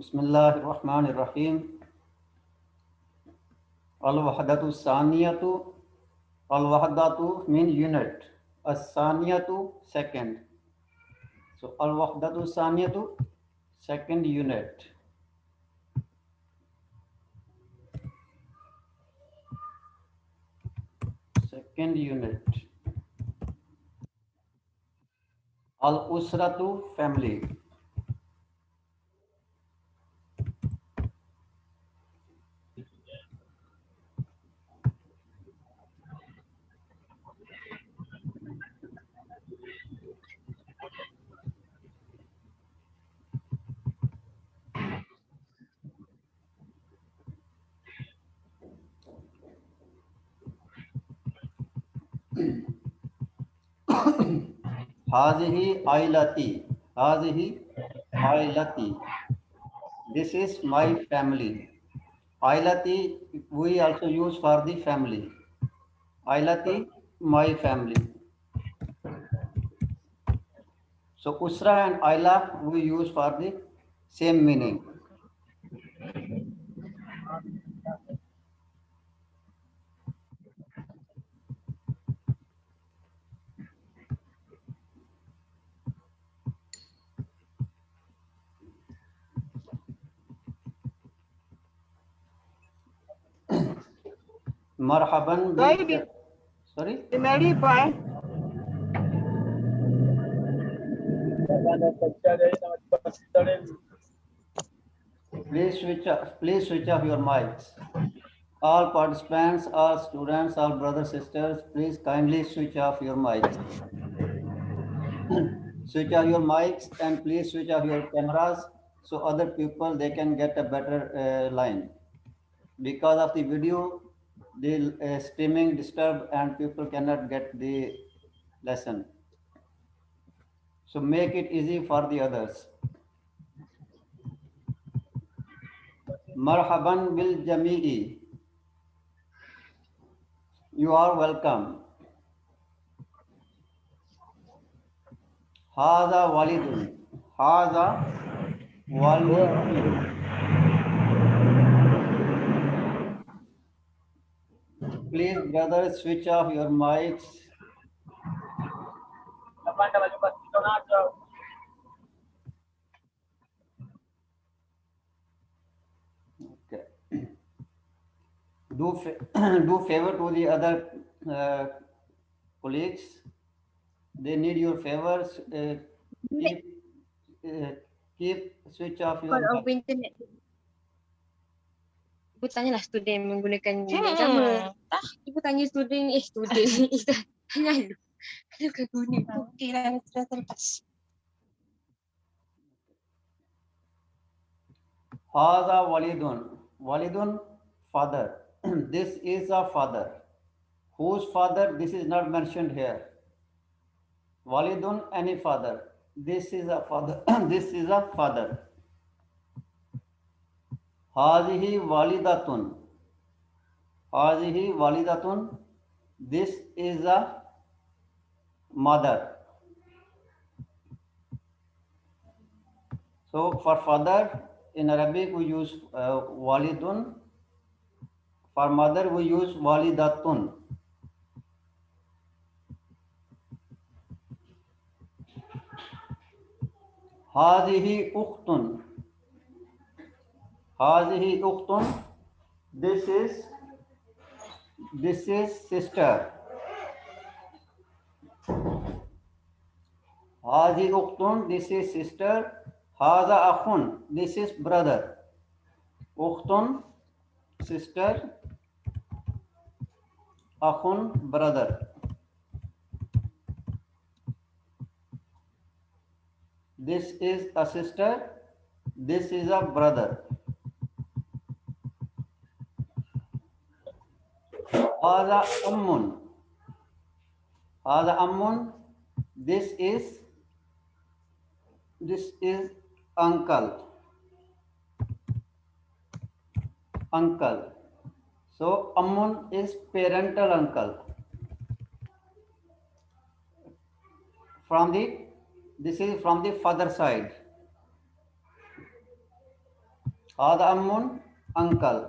बिस्मिल्लाहिर्रहमानिर्रहीम। अल-वहदतु सानियतु, अल-वहदतु मीन यूनिट, अस-सानियतु second. So al-wahdatu saniyatu second unit. Second unit. Al-usratu family. Hazihi ailati. Hazihi ailati. This is my family. Ailati we also use for the family. Ailati, my family. So usra and aila we use for the same meaning. Marhaban bil. Sorry. Please switch off your mics. All participants, all students, all brothers, sisters, please kindly switch off your mics. Switch off your mics and please switch off your cameras so other people they can get a better line. Because of the video, the streaming disturbed and people cannot get the lesson. So make it easy for the others. Marhaban bil jami'i. You are welcome. Haza walidun. Haza walidun. Please, brothers, switch off your mics. Okay. Do favor to the other colleagues. They need your favors. Keep switch off your Kalau mic. internet. Ibu tanyalah student menggunakan yang sama. Ibu tanya student, tanya lu. Lu kan guna. Okey lah, sudah terlepas. Haza walidun. Walidun, father. This is a father. Whose father? This is not mentioned here. Walidun, any father. This is a father. This is a father. Hazihi walidatun. Hazihi walidatun. This is a mother. So for father in Arabic we use walidun. For mother we use walidatun. Hazihi ukhtun. Hazihi ukhtun. This is sister. Hazi ukhtun. This is sister. Haza akhun. This is brother. Ukhtun, sister. Akhun, brother. This is a sister. This is a brother. Haza ammun. Haza ammun. This is uncle. Uncle. So ammun is parental uncle. This is from the father side. Hada ammun, uncle.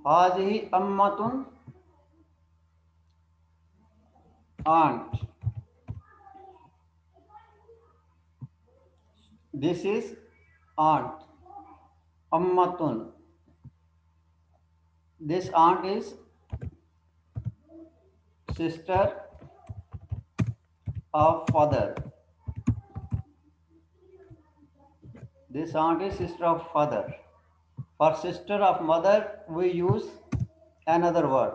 Hadihi ammatun, aunt. This is aunt. Ammatun. This aunt is sister of father. This aunt is sister of father. For sister of mother, we use another word.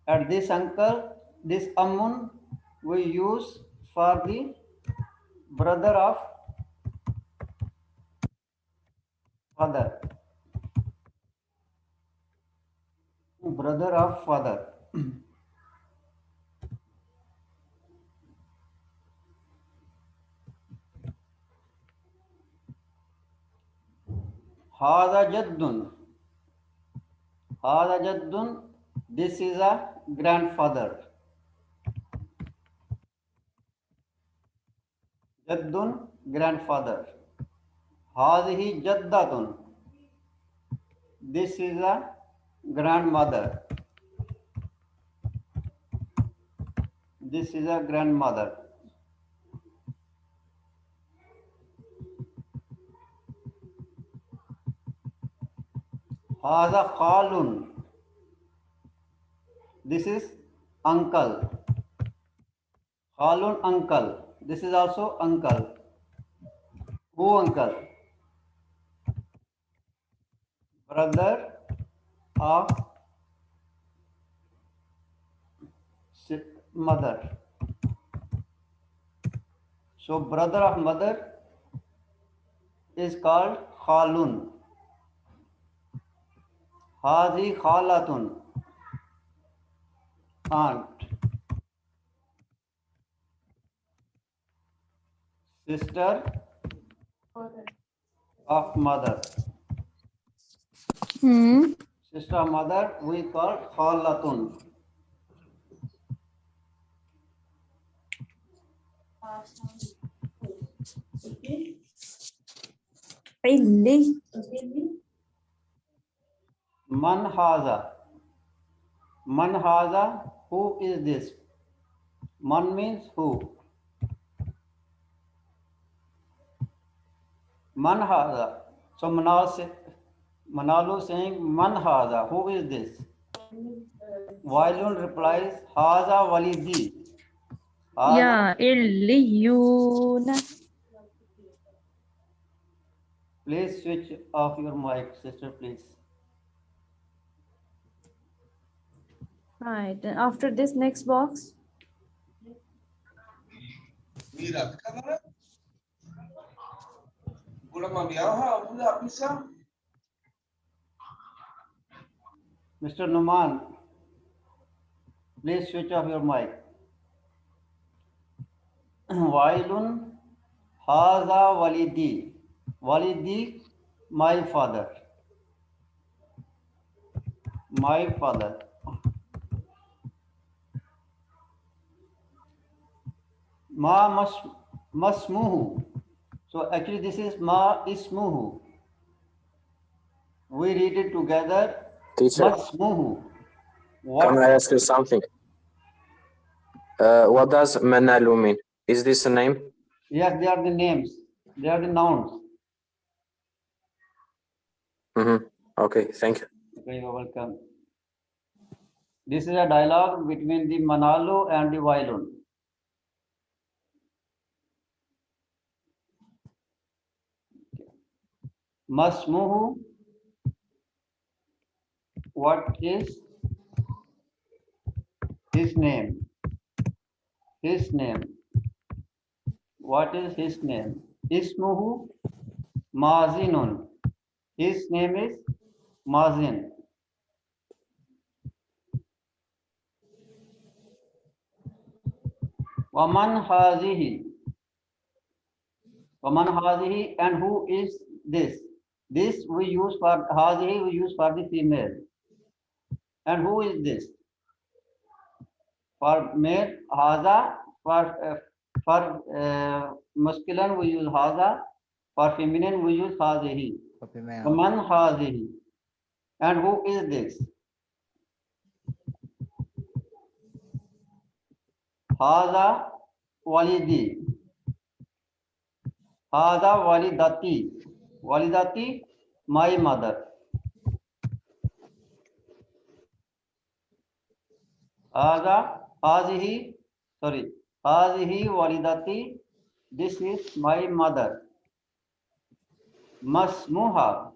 And this uncle, this ammun, we use for the brother of father. Brother of father. Hada jaddun. Hada jaddun. This is a grandfather. Jaddun, grandfather. Hadihi jaddatun. This is a grandmother. This is a grandmother. Hada khalun. This is uncle. Khalun, uncle. This is also uncle. Who uncle? Brother of mother. So brother of mother is called khalun. Hazi khalatun, aunt. Sister of mother. Sister of mother we call khalatun. Man haza. Man haza, who is this? Man means who. Man haza. So Manalu saying man haza, who is this? Wailun replies, haza walidi. Ya Illiyuna. Please switch off your mic, sister, please. Right. And after this next box. Mr. Numan, please switch off your mic. Wailun haza walidi. Walidi, my father. My father. Ma masmuhu. So actually this is ma ismuhu. We read it together. Teacher, Masmuhu. can I ask you something? What does Manalu mean? Is this a name? Yes, they are the names. They are the nouns. Okay, thank you. Okay, you are welcome. This is a dialogue between the Manalu and the Wailun. Masmuhu. What is his name? His name. What is his name? Ismuhu Mazinun. His name is Mazin. Waman hazihi. Waman hazihi, and who is this? This we use for hazihi, we use for the female. And who is this? For male, haza, For masculine we use haza, for feminine we use hazihi. For female. Man hazihi. And who is this? Haza walidi. Haza walidati. Walidati, my mother. Hazihi walidati, this is my mother. Masmuha.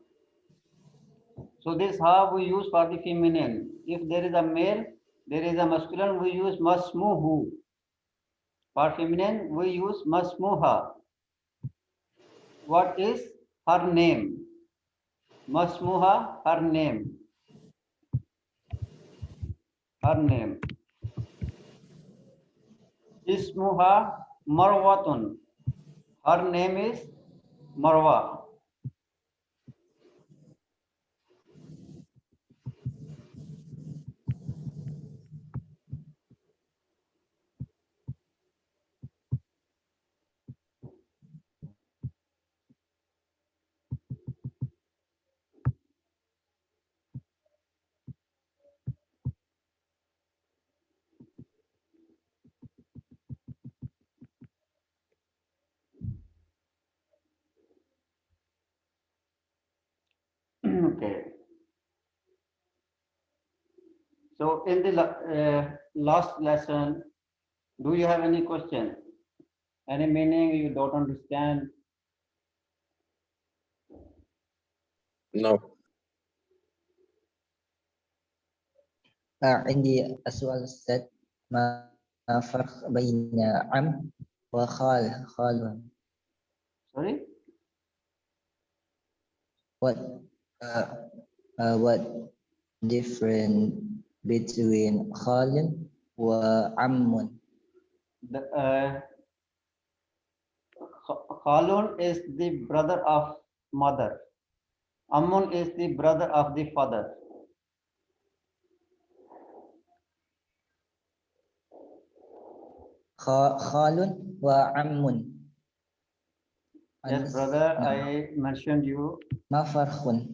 So this ha we use for the feminine. If there is a male, there is a masculine, we use masmuhu. For feminine, we use masmuha. What is her name? Masmuha, her name. Her name. Ismuha Marwatun. Her name is Marwa. Okay. So in the last lesson, do you have any question? Any meaning you don't understand? No. عندي السؤال أستاذ ما فرق بين عم وخال خال Sorry? what what difference between خال وعم Khalun is the brother of mother. Ammun is the brother of the father. خال وعم Yes, brother, I mentioned you. ما فرق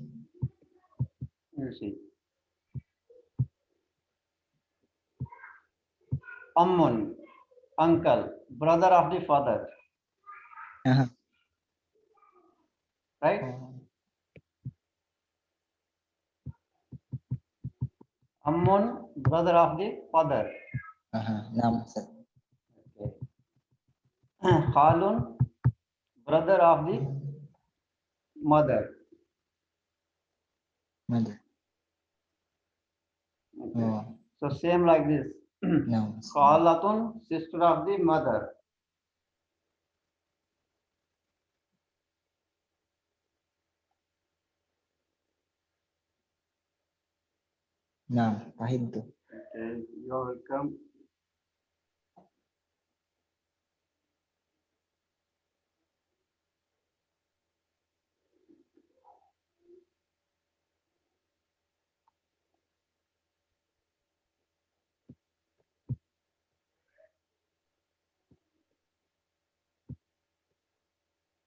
You see. Ammun, uncle, brother of the father. Right? Ammun, brother of the father. نعم أستاذ Okay. Khalun, brother of the mother. ماذا Okay. So same like this. نعم Khalatun, sister of the mother. نعم فهمت Okay, you're welcome.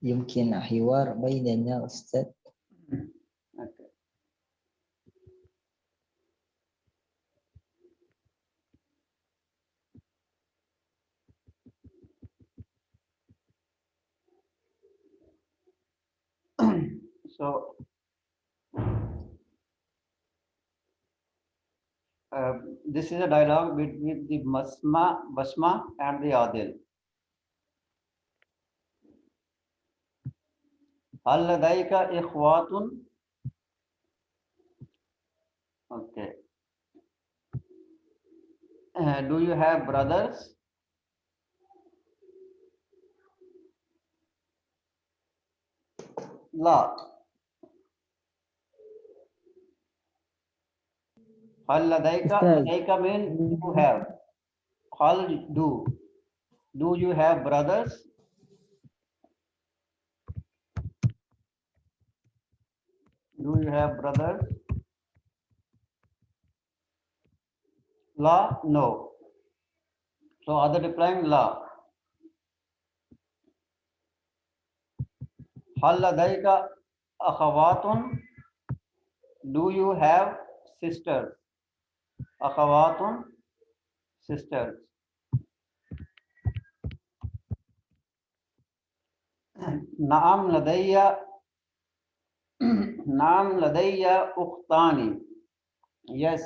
يمكن حوار بيننا أستاذ Okay. So this is a dialogue between the Basma and the Adil. Hal ladaika ikhwatun? Okay. Do you have brothers? La. Hal ladaika? Ladaika means you have. Hal do. Do you have brothers? Do you have brothers? La, no. So other replying la. Hal ladayka akhawatun? Do you have sisters? Akhawatun, sisters. Naam ladayya. Naam ladayya ukhtani. Yes,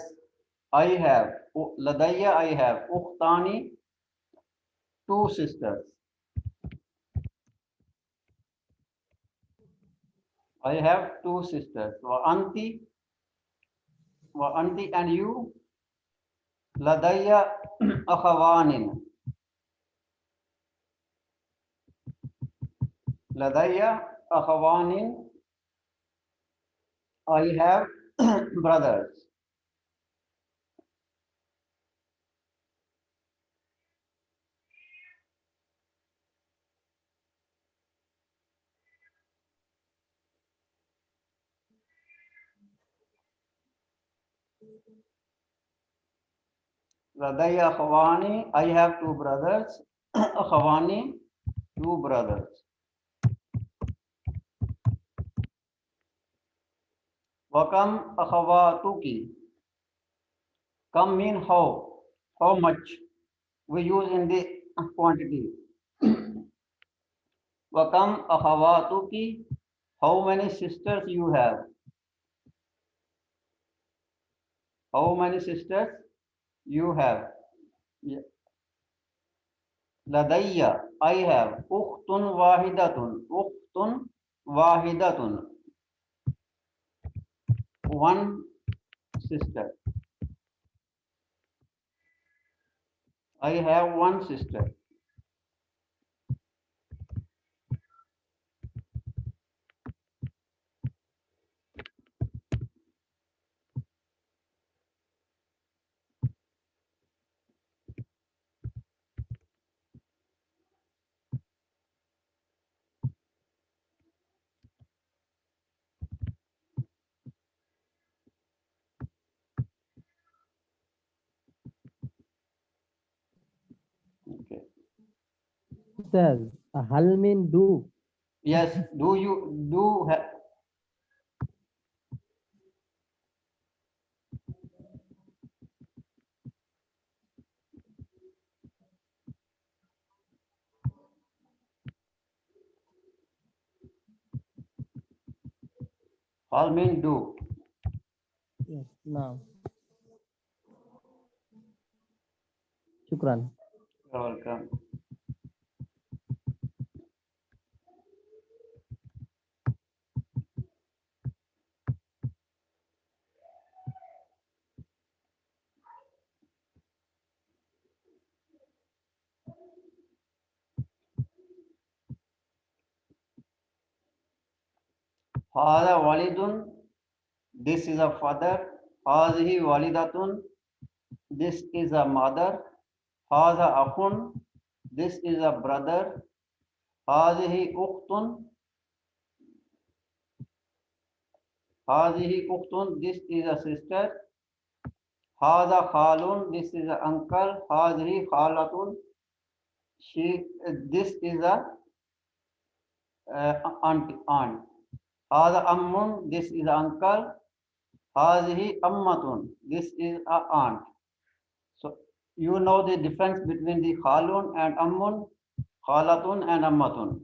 I have. Ladayya, I have. Ukhtani, two sisters. I have two sisters. Wa anti, and you? Ladayya akhawanin. Ladayya akhawanin. I have brothers. Ladayya akhawani. I have two brothers. Akhawani, two brothers. Wakam akhawatuki. Kam mean how? How much? We use in the quantity. Wakam akhawatuki. How many sisters you have? How many sisters you have? Ladayya, I have. Ukhtun wahidatun. Ukhtun wahidatun. One sister. I have one sister. Okay. Says hal mean do. Yes. Do you do have? All mean do. Yes, now. Shukran. You're welcome. Hada walidun. This is a father. Hazihi walidatun. This is a mother. Hada akhun. This is a brother. Hazihi ukhtun. Hazihi ukhtun. This is a sister. Hada khalun. This is a uncle. Hazihi khalatun. This is a aunt. Hada ammun. This is uncle. Hazihi ammatun. This is a aunt. So you know the difference between the khalun and ammun, khalatun and ammatun.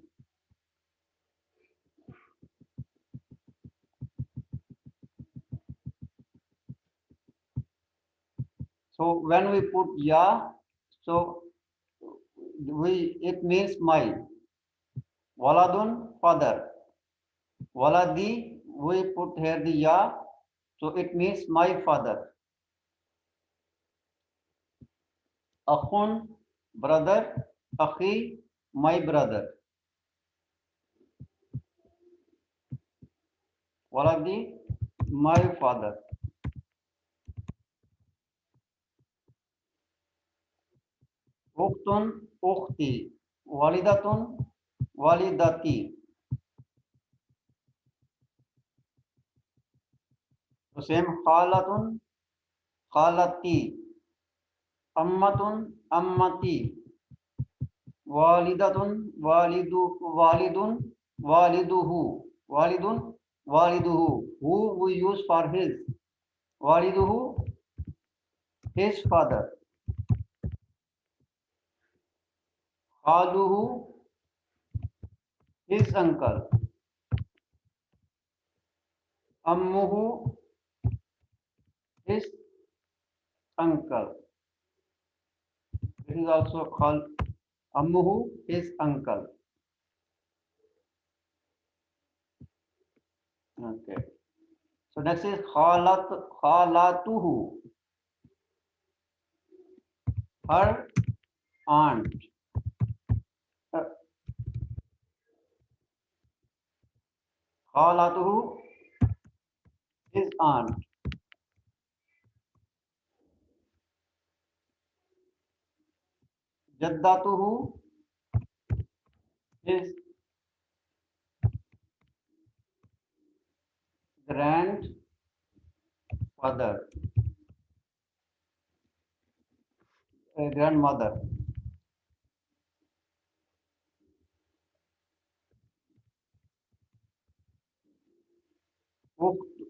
So when we put ya, so it means my. Waladun, father. Waladi, we put here the ya, so it means my father. Akhun, brother. Akhi, my brother. Waladi, my father. Uktun, ukhti. Walidatun, walidati. So same khalatun, khalati. ammatun, ammati, walidatun, walidun, waliduhu, walidun, waliduhu, who we use for his, waliduhu, his father, khaluhu, his uncle, ammuhu, his uncle. This is also called ammuhu, his uncle. Okay. So next is khalatuhu, her aunt. Khalatuhu, his aunt. Jaddatuhu, his grandfather, grandmother.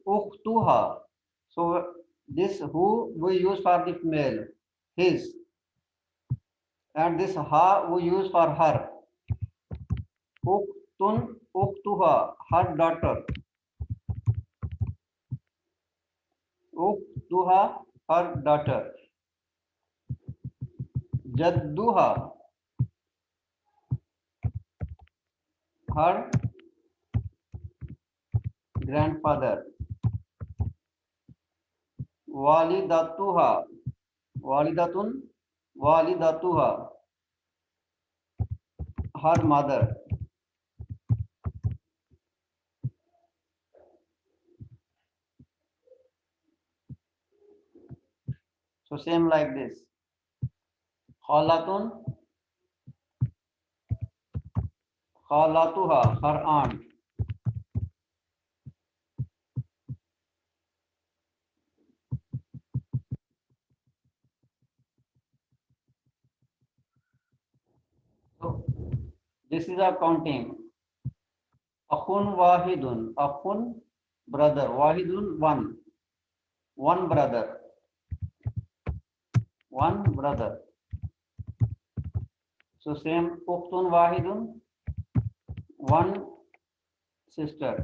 Ukhtuha. So this who we use for the male, his, and this ha we use for her. Ukhtun, ukhtuha, her daughter. Ukhtuha, her daughter. Jadduha, her grandfather. Walidatuha, walidatun, walidatuha, her mother. So same like this. Khalatun, khalatuha, her aunt. So this is our counting. Akhun wahidun, akhun, brother, wahidun, one brother, one brother. So same, ukhtun wahidun, one sister.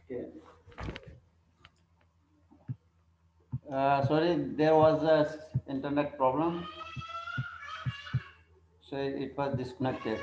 Okay. Sorry, there was a internet problem, so it was disconnected.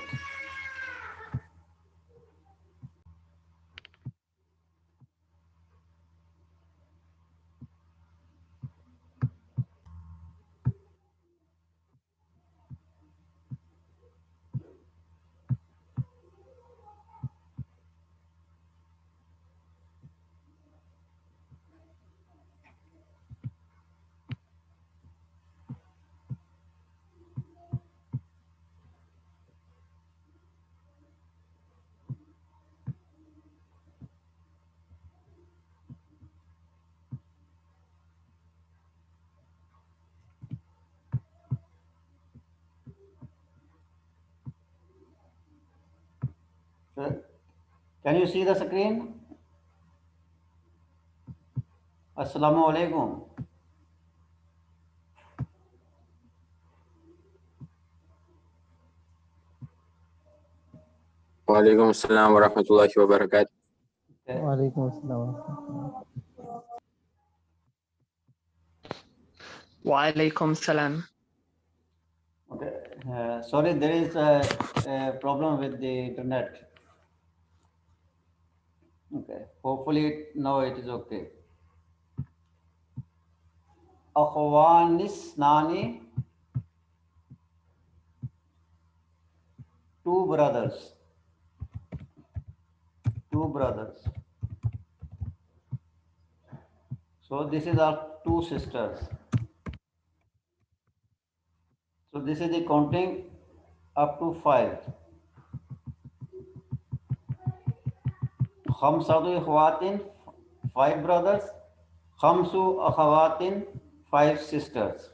So, can you see the screen? Assalamu alaikum. Walaikum assalam wa rahmatullahi wa barakatuh. Okay. Walaikum assalam. Walaikum salam. Okay. Sorry, there is a problem with the internet. Okay. Hopefully now it is okay. akhwanisnani, two brothers. So this is our two sisters. So this is the counting up to 5. Khamsatu ikhwatin, 5 brothers. Khamsu akhawatin, 5 sisters.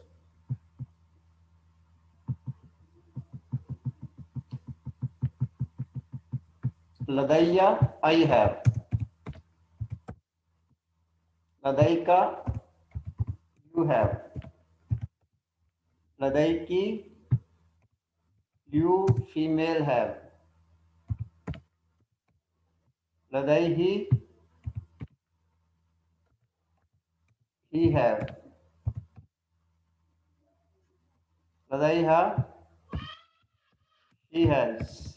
Ladayya, I have. Ladaika, you have. Ladaiki, you female have. Ladaihi, he have. Ladaiha, she has.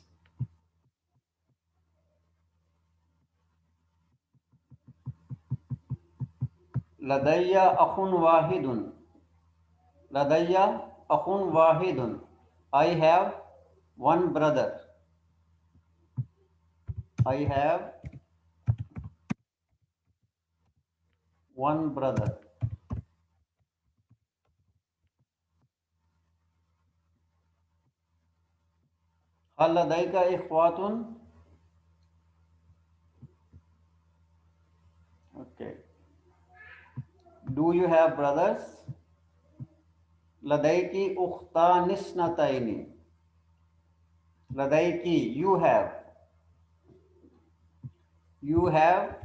Ladayya akhun wahidun. Ladayya akhun wahidun. I have one brother. I have one brother. Hal ladayka ikhwatun? Okay. Do you have brothers? Ladaiki ukhtanisnataini. Ladaiki, you have. You have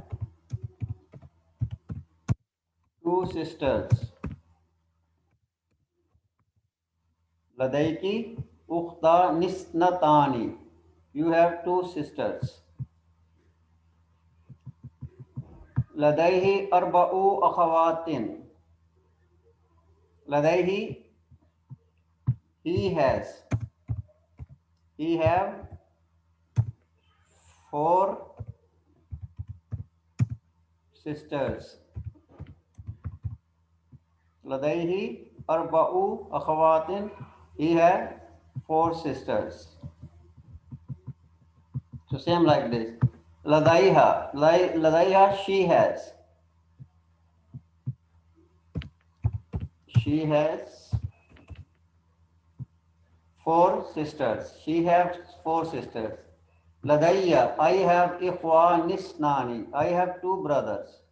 two sisters. Ladaiki ukhtanisnatani. You have two sisters. Ladaihi arba'u akhawatin. Ladaihi, he has. He have 4 sisters. Ladaihi arba'u akhawatin. He had 4 sisters. So same like this. Ladaiha, Ladaiha, she has. She has 4 sisters. She has 4 sisters. Ladaiya, I have ikhwanisnani. I have 2 brothers.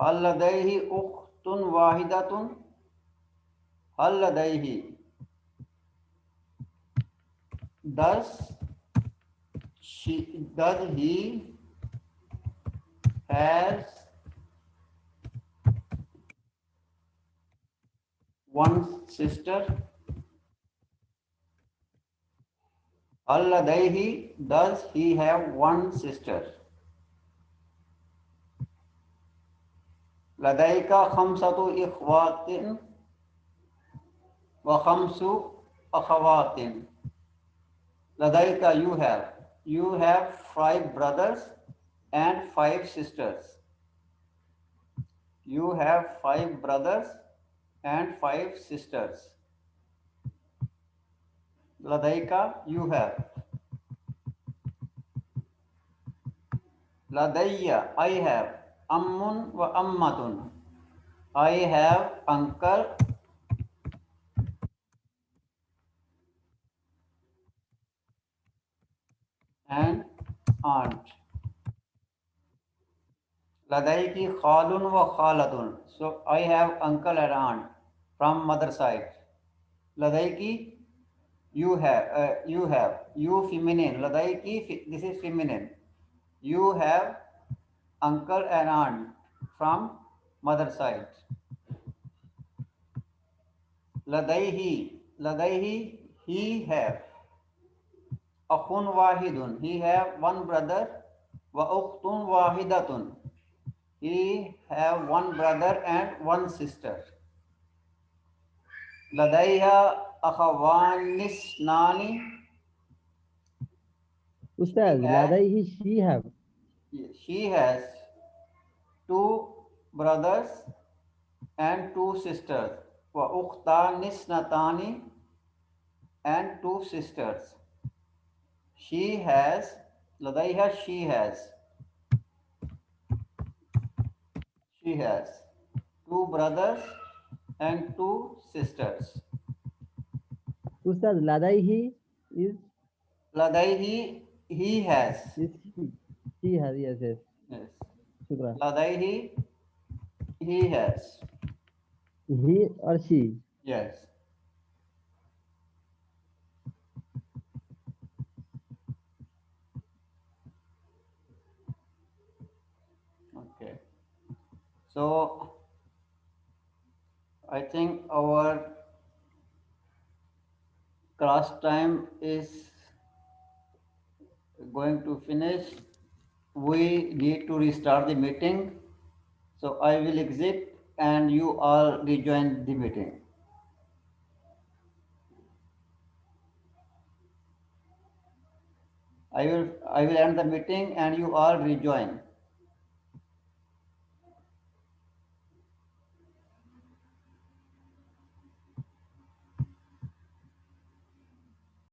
Hal ladaihi ukhtun wahidatun? Hal ladaihi, does he has one sister? Hal ladaihi, does he have one sister? Ladaika khamsatu ikhwatin wa khamsu akhawatin. Ladaika, you have 5 brothers and 5 sisters. You have 5 brothers and 5 sisters. Ladaika, you have. Ladayya, I have. Ammun wa ammatun. I have uncle and aunt. Ladaiki khalun wa khalatun. So I have uncle and aunt from mother side. Ladaiki, you have. You feminine. Ladaiki, this is feminine. You have uncle and aunt from mother side. Ladaihi, he have. Akhun wahidun, he have one brother. Wa ukhtun wahidatun, he have one brother and one sister. Ladaiha akhawanisnani. Ustaz, ladaihi, she have. She has 2 brothers and 2 sisters. وأختان اثنتان and 2 sisters. She has, لديها, she has 2 brothers and 2 sisters. Ustad, ladaihi is لديه, he has. she. She has, yes, yes. Yes. Shukran. لديه, he has. He or she? Yes. Okay. So I think our class time is going to finish. We need to restart the meeting. So I will exit and you all rejoin the meeting. I will end the meeting and you all rejoin.